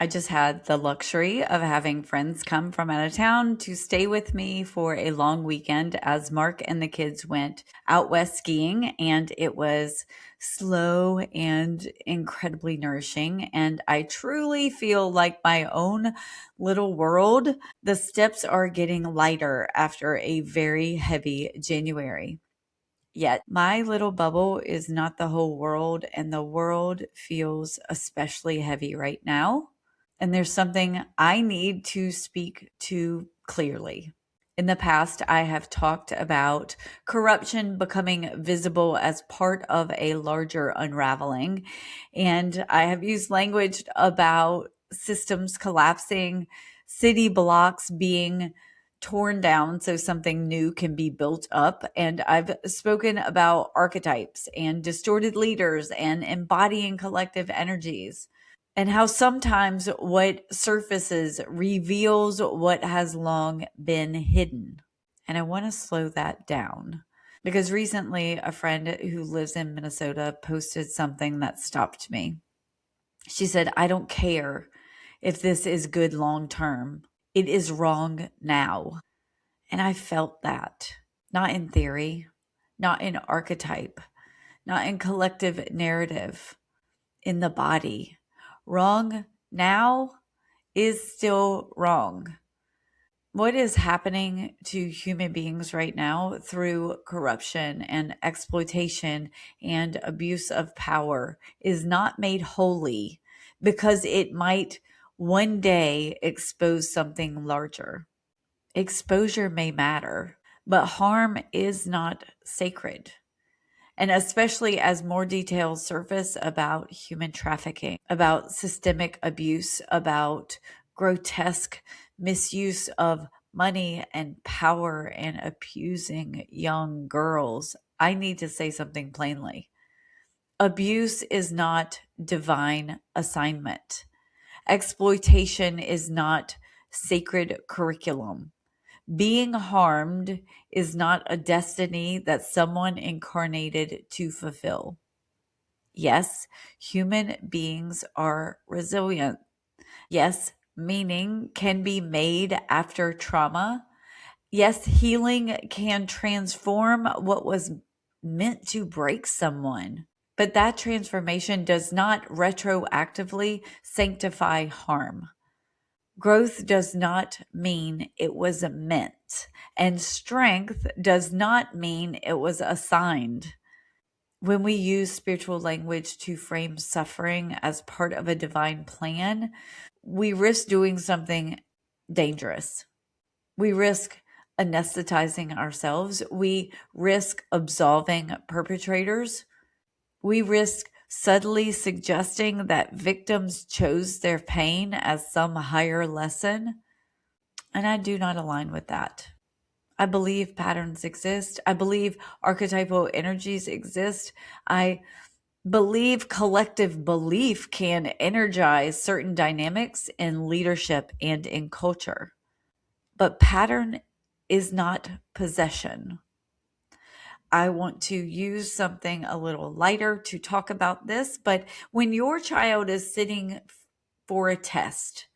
I just had the luxury of having friends come from out of town to stay with me for a long weekend as Mark and the kids went out west skiing, and it was slow and incredibly nourishing. And I truly feel like my own little world. The steps are getting lighter after a very heavy January. Yet my little bubble is not the whole world, and the world feels especially heavy right now. And there's something I need to speak to clearly. In the past, I have talked about corruption becoming visible as part of a larger unraveling. And I have used language about systems collapsing, city blocks being torn down so something new can be built up. And I've spoken about archetypes and distorted leaders and embodying collective energies, and how sometimes what surfaces reveals what has long been hidden. And I want to slow that down because recently a friend who lives in Minnesota posted something that stopped me. She said, "I don't care if this is good long term. It is wrong now." And I felt that, not in theory, not in archetype, not in collective narrative, in the body. Wrong now is still wrong. What is happening to human beings right now through corruption and exploitation and abuse of power is not made holy because it might one day expose something larger. Exposure may matter, but harm is not sacred. And especially as more details surface about human trafficking, about systemic abuse, about grotesque misuse of money and power and abusing young girls, I need to say something plainly. Abuse is not divine assignment. Exploitation is not sacred curriculum. Being harmed is not a destiny that someone incarnated to fulfill. Yes, human beings are resilient. Yes, meaning can be made after trauma. Yes, healing can transform what was meant to break someone. But that transformation does not retroactively sanctify harm. Growth does not mean it was meant, and strength does not mean it was assigned. When we use spiritual language to frame suffering as part of a divine plan, we risk doing something dangerous. We risk anesthetizing ourselves. We risk absolving perpetrators. We risk subtly suggesting that victims chose their pain as some higher lesson. And I do not align with that. I believe patterns exist. I believe archetypal energies exist. I believe collective belief can energize certain dynamics in leadership and in culture. But pattern is not possession. I want to use something a little lighter to talk about this, but when your child is sitting for a test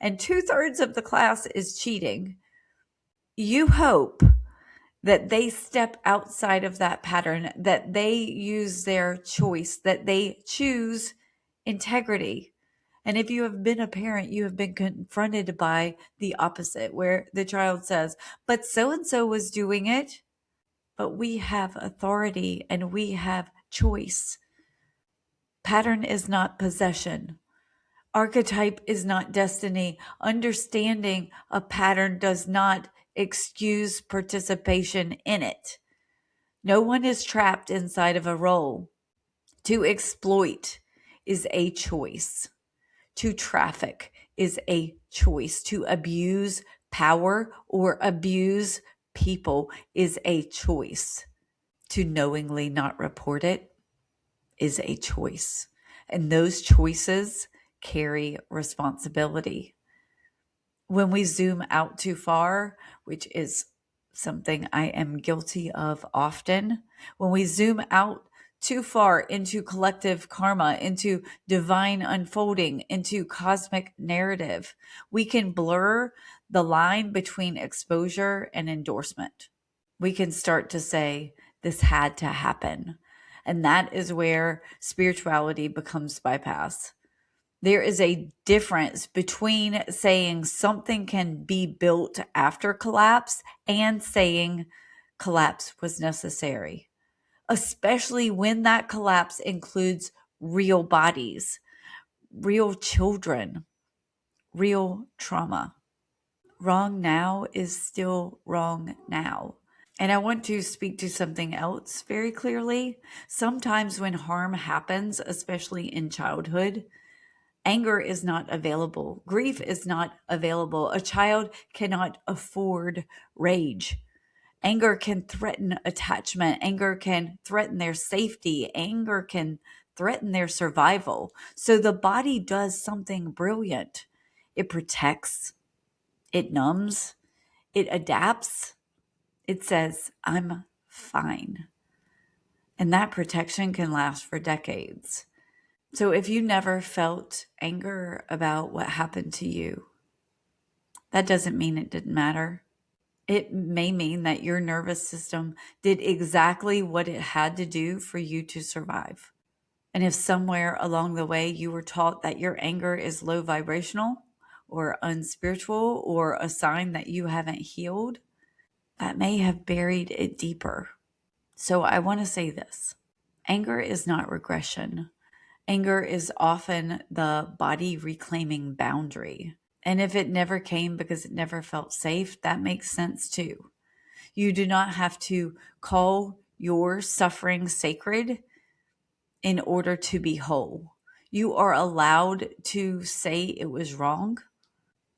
and 2/3 of the class is cheating, you hope that they step outside of that pattern, that they use their choice, that they choose integrity. And if you have been a parent, you have been confronted by the opposite, where the child says, "But so and so was doing it." But we have authority and we have choice. Pattern is not possession. Archetype is not destiny. Understanding a pattern does not excuse participation in it. No one is trapped inside of a role. To exploit is a choice. To traffic is a choice. To abuse power or abuse people is a choice. To knowingly not report it is a choice. And those choices carry responsibility. When we zoom out too far, which is something I am guilty of often, when we zoom out too far into collective karma, into divine unfolding, into cosmic narrative, we can blur the line between exposure and endorsement. We can start to say, this had to happen. And that is where spirituality becomes bypass. There is a difference between saying something can be built after collapse and saying collapse was necessary, especially when that collapse includes real bodies, real children, real trauma. Wrong now is still wrong now. And I want to speak to something else very clearly. Sometimes when harm happens, especially in childhood, anger is not available. Grief is not available. A child cannot afford rage. Anger can threaten attachment. Anger can threaten their safety. Anger can threaten their survival. So the body does something brilliant. It protects, it numbs, it adapts. It says, I'm fine. And that protection can last for decades. So if you never felt anger about what happened to you, that doesn't mean it didn't matter. It may mean that your nervous system did exactly what it had to do for you to survive. And if somewhere along the way you were taught that your anger is low vibrational or unspiritual or a sign that you haven't healed, that may have buried it deeper. So I want to say this. Anger is not regression. Anger is often the body reclaiming boundary. And if it never came because it never felt safe, that makes sense too. You do not have to call your suffering sacred in order to be whole. You are allowed to say it was wrong.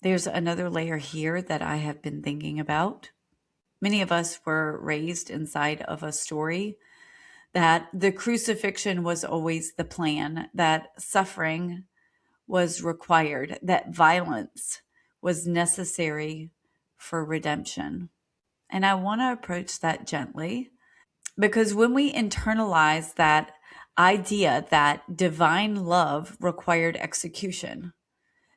There's another layer here that I have been thinking about. Many of us were raised inside of a story that the crucifixion was always the plan, that suffering was required, that violence was necessary for redemption. And I want to approach that gently because when we internalize that idea that divine love required execution,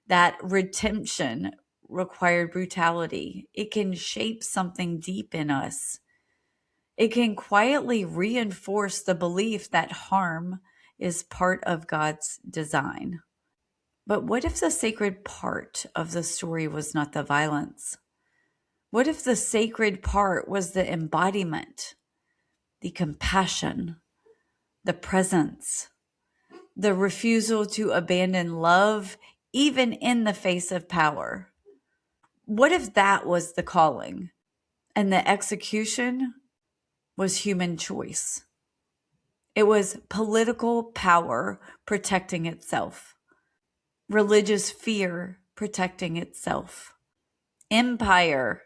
that redemption required brutality, it can shape something deep in us. It can quietly reinforce the belief that harm is part of God's design. But what if the sacred part of the story was not the violence? What if the sacred part was the embodiment, the compassion, the presence, the refusal to abandon love, even in the face of power? What if that was the calling and the execution was human choice? It was political power protecting itself, religious fear protecting itself, empire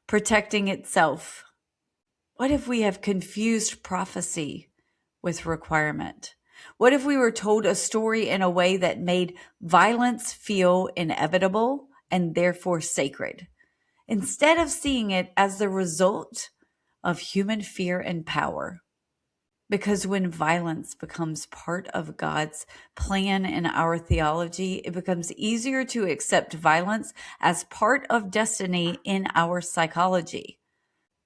protecting itself. What if we have confused prophecy with requirement? What if we were told a story in a way that made violence feel inevitable and therefore sacred, instead of seeing it as the result of human fear and power? Because when violence becomes part of God's plan in our theology, it becomes easier to accept violence as part of destiny in our psychology.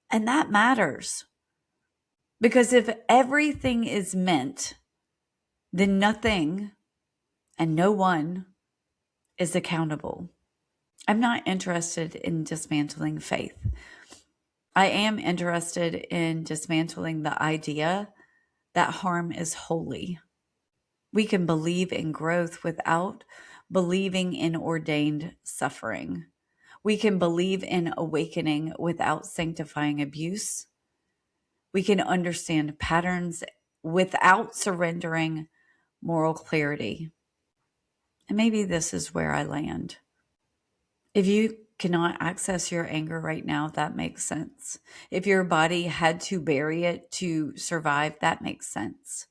And that matters. Because if everything is meant, then nothing and no one is accountable. I'm not interested in dismantling faith. I am interested in dismantling the idea that harm is holy. We can believe in growth without believing in ordained suffering. We can believe in awakening without sanctifying abuse. We can understand patterns without surrendering moral clarity. And maybe this is where I land. If you cannot access your anger right now, that makes sense. If your body had to bury it to survive, that makes sense.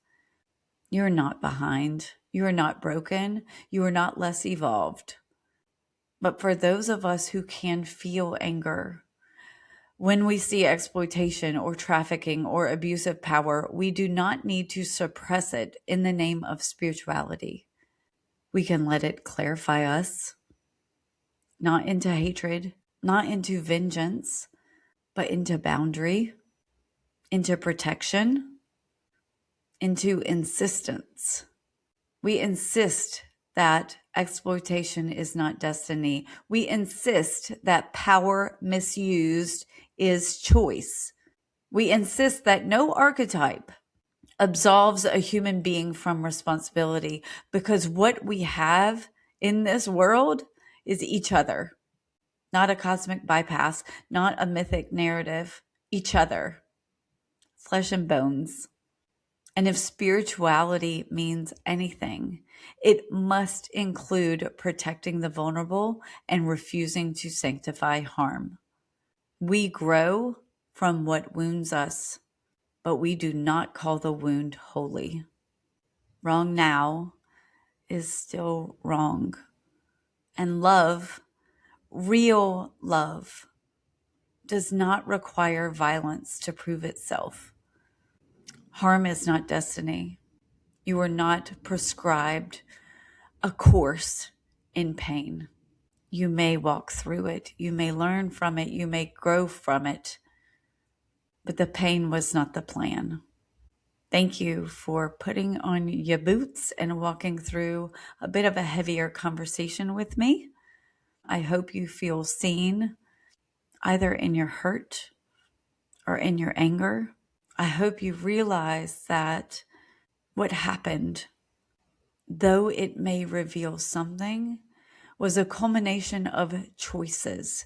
You're not behind. You are not broken. You are not less evolved. But for those of us who can feel anger, When we see exploitation or trafficking or abuse of power, we do not need to suppress it in the name of spirituality. We can let it clarify us, not into hatred, not into vengeance, but into boundary, into protection, into insistence. We insist that exploitation is not destiny. We insist that power misused is choice. We insist that no archetype absolves a human being from responsibility, because what we have in this world is each other, not a cosmic bypass, not a mythic narrative, each other, flesh and bones. And if spirituality means anything, it must include protecting the vulnerable and refusing to sanctify harm. We grow from what wounds us, but we do not call the wound holy. Wrong now is still wrong. And love, real love, does not require violence to prove itself. Harm is not destiny. You are not prescribed a course in pain. You may walk through it. You may learn from it. You may grow from it. But the pain was not the plan. Thank you for putting on your boots and walking through a bit of a heavier conversation with me. I hope you feel seen, either in your hurt or in your anger. I hope you realize that what happened, though it may reveal something, was a culmination of choices.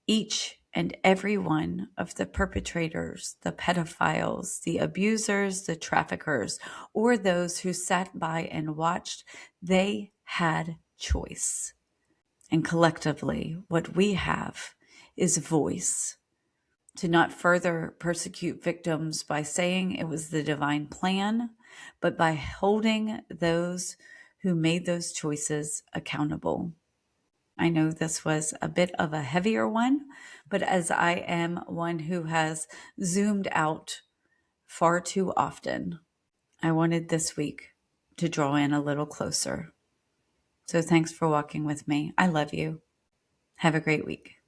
Each and every one of the perpetrators, the pedophiles, the abusers, the traffickers, or those who sat by and watched, they had choice. And collectively, what we have is voice. To not further persecute victims by saying it was the divine plan, but by holding those who made those choices accountable. I know this was a bit of a heavier one, but as I am one who has zoomed out far too often, I wanted this week to draw in a little closer. So thanks for walking with me. I love you. Have a great week.